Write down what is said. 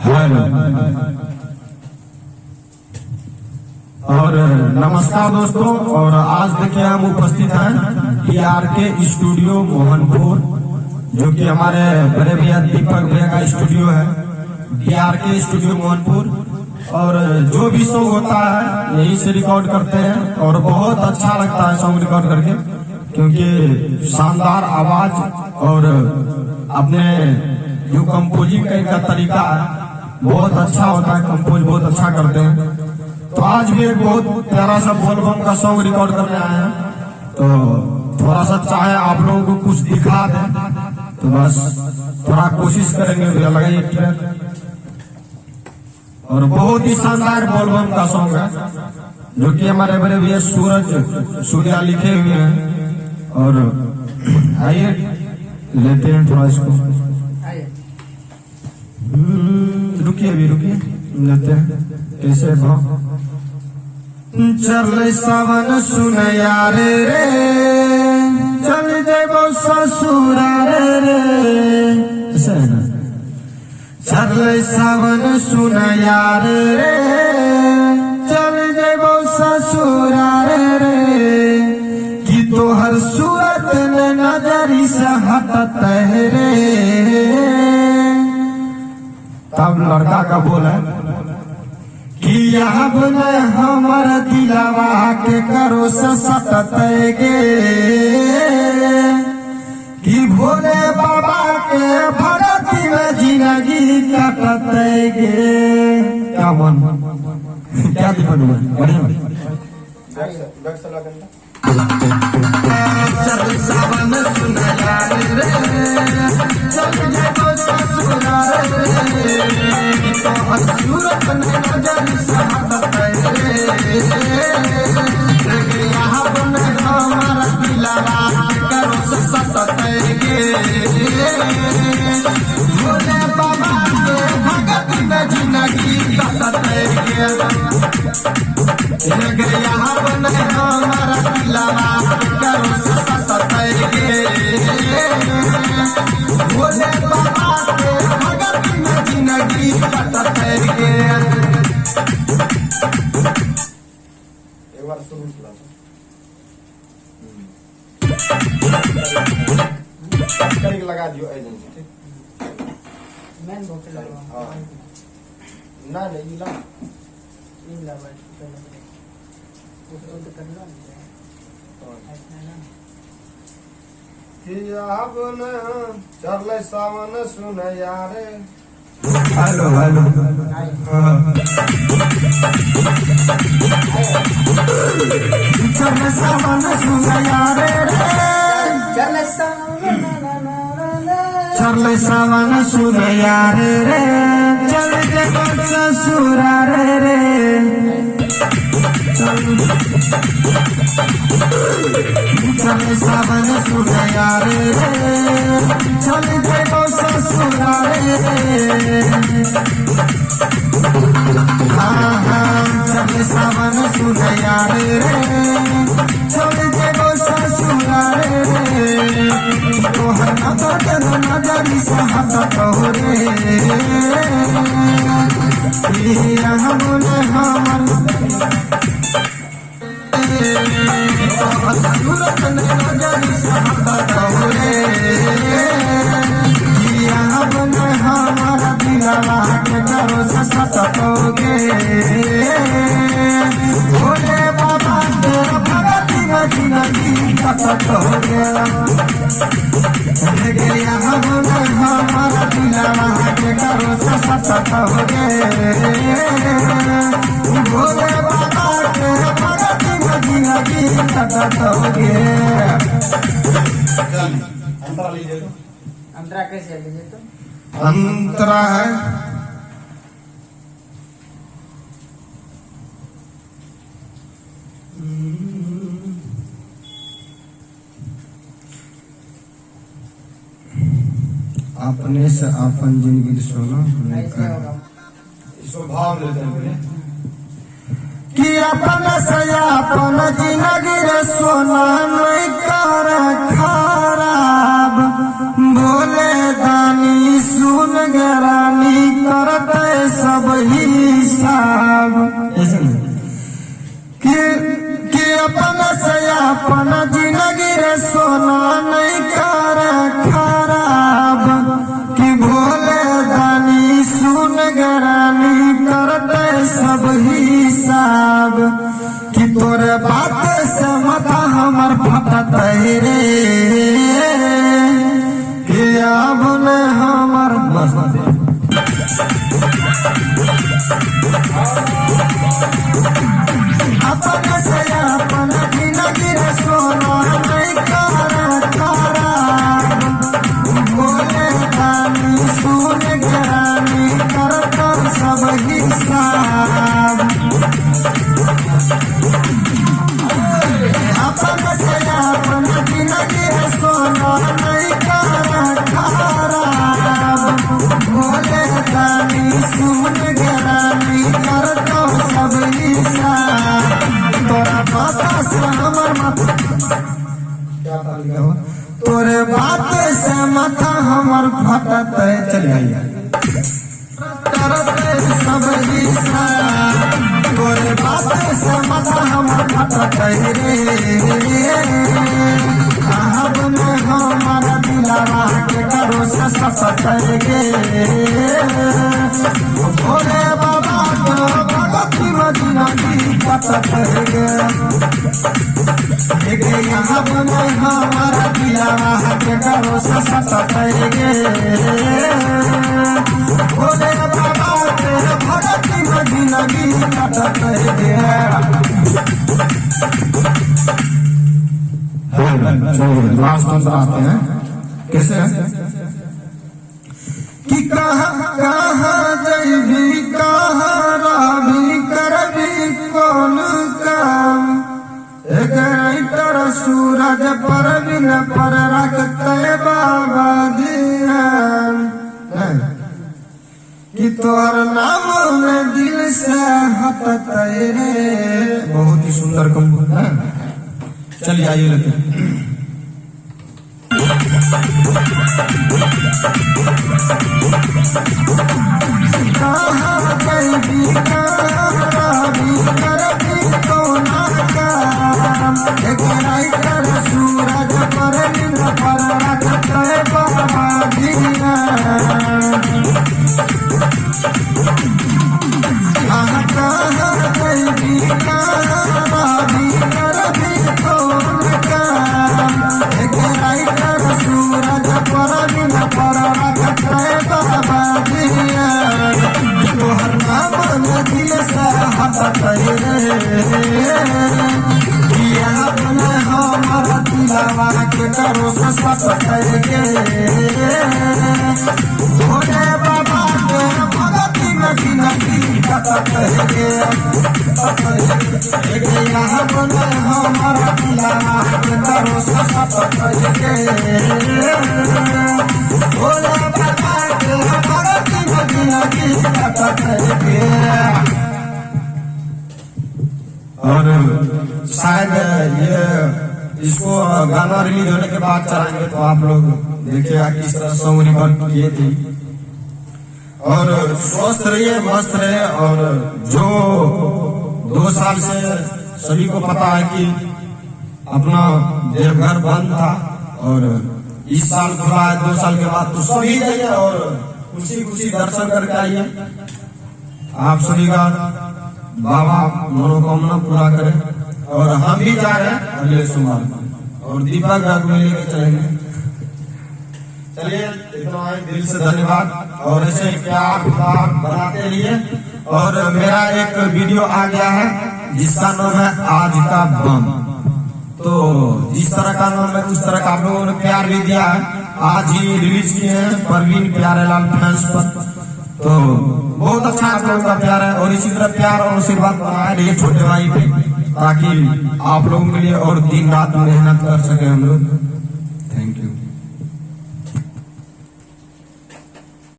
Hello और नमस्कार दोस्तों। और आज देखिए हम उपस्थित हैं DRK स्टूडियो मोहनपुर, जो कि हमारे बड़े भैया दीपक भैया का स्टूडियो है। DRK studio Mohanpur. और जो भी सॉन्ग होता है यहीं से रिकॉर्ड करते हैं और बहुत अच्छा लगता है सॉन्ग रिकॉर्ड करके, क्योंकि शानदार आवाज और अपने जो कंपोजिंग का तरीका है बहुत अच्छा होता है। कंपोज बहुत अच्छा करते हैं। तो आज भी एक बहुत प्यारा सा बोलबम का सॉन्ग रिकॉर्ड करने आए हैं, तो थोड़ा सा चाहे आप लोगों को कुछ दिखा दें, तो बस थोड़ा कोशिश करेंगे। भैया लगाइए ट्रैक। और बहुत ही शानदार बोलबम का सॉन्ग है, जो कि हमारे बड़े भैया सूर्या लिखे हुए हैं। और आइए लेते हैं थोड़ा इसको। रुकिए अभी रुकिए, लेते हैं कैसे भाव। चल सावन सुन यारे रे, चल जेबो ससुराल रे, ऐसा है ना। चल सावन सुन यारे रे, चल जेबो ससुराल रे, कि तोहर सूरत में नजरी से हटत रे। तब लड़का का बोल है कि यहाँ बोले हमर दिलावा के करो सटत गे, कि भोले बाबा के भगती में जिंदगी कटत गे। क्या मन क्या दीपन बढ़िया। चल सावन सुन यार रे, चल जेबो ससुराल रे, तोहर सूरत में नजर से हटत रे। यहाँ बने हमारा दिलावा करो सटत गे, भोले बाबा के भगत में जिंदगी कटत गे। यहाँ बने हमारा दिलावा करो सटत गे, भोले बाबा के भगत में जिंदगी कटत गे। एक बार शुरू लगा दियो एजेंसी, ठीक मैन बोल लगा। हां ना नहीं ला इन ला बैठ उसको तो करना है। अब न चल सावन सुन यारे। हेलो हेलो चल सावन सुन यारे रे, चल सावन सुन यारे रे, चल जेबो ससुराल रे, चल सावन सुन यारे रे, चल जेबो ससुराल रे। हाँ हाँ चल सावन सुन यारे रे, चल जेबो ससुराल रे, तोहर नजरी से हटत रे। यहाँ बोले हमर सूरत में नजरी से हटत रे। यहाँ बोले हमारा दिलावा के करो सटत गे, भोले बाबा के भगती में जिंदगी कटत गे। यहाँ बोले हमारा दिलावा के करो सटत गे, भोले बाबा के भगती में जिंदगी कटत गे। अंतरा लीजिए। अंतरा कैसे लीजिए? तो अंतरा है अपने से अपन जिंदगी सोना स्वभाव लेते हैं कि अपन से अपन जिंदगी रे सोना नहीं कर खराब। भोले दानी सुन गरानी करते सब हिसाब। कि अपन से अपन जिंदगी रे सोना नहीं कर खराब। कि भोले दानी सुन गरानी करते सब हिसाब। कि तोरे बात से माथा हमर फटत रे। कि अब ने हमर अपन से अपन जिंदगी रे सोना नहीं कर खराब। भोले दानी सुन गरानी करता सब हिसाब। अपन से अपन जिंदगी रे सोना नहीं कर खराब। भोले दानी सुन गरानी करता सब हिसाब। तोरा बात से हमर माथा क्या लिखा हो? तोरे बात से माथा हमर फटत चल गया करते सब हिसाब। तोरे बात से माथा हमर फटत रे। अब में हमारा दिलावा के करो से ससत गे। भोले बाबा के भगती मदीना की पतत गे। यहाँ में हमारा दिलावा के करो से ससत गे। भोले बाबा के भगती मदीना की पतत गे। लास्ट आते हैं कैसे कि कहाँ जैबी कहाँ रहबी करबी कौन काम। एक राइटर सूरज पर बिन पर रखते बाबा ध्यान। कि तोर नाम में दिल से हटत रे। बहुत ही सुंदर कंपोज है। चलिए आइए लेते कहाँ जैबी कहाँ रहबी करबी कौन काम। एक राइटर सूरज पर बिन पर रखते बाबा ध्यान। कहाँ जैबी कहाँ रहबी करबी कौन काम। एक राइटर सूरज पर बिन पर रखते बाबा ध्यान। तोहर नाम में दिल से हटत रे। अपने हमर दिलावा के करो से ससत गे। भोले बाबा के भगती मदीना की पतत गे। अपने हमर दिलावा के करो से ससत गे। भोले बाबा के भगती मदीना की पतत गे। और शायद ये इसको गाना रिलीज होने के बाद चलाएंगे तो आप लोग देखिएगा किस तरह सॉन्ग रिकॉर्ड किए थे। और स्वस्थ रहिए मस्त रहे। और जो 2 साल से सभी को पता है कि अपना देवघर बंद था और इस साल खुला है 2 साल के बाद, तो सभी जाइए और खुशी खुशी दर्शन करके आइए। आप सभी का बाबा मनोकामना पूरा करे। और हम भी जा रहे हैं अगले सोमवार और दीपक राग में लेके चलेंगे। चलिए इतना दिल से धन्यवाद और ऐसे प्यार बनाते रहिए। और मेरा एक वीडियो आ गया है जिसका नाम है आज का बम। तो जिस तरह का नाम है उस तरह का आप लोगों ने प्यार भी दिया है। आज ही रिलीज किए हैं परवीन प्यारेलाल फैंस पर। तो बहुत अच्छा आप लोगों का प्यार है और इसी तरह प्यार और आशीर्वाद बनाए रहिए छोटे भाई पे, ताकि आप लोगों के लिए और दिन रात मेहनत कर सके हम लोग।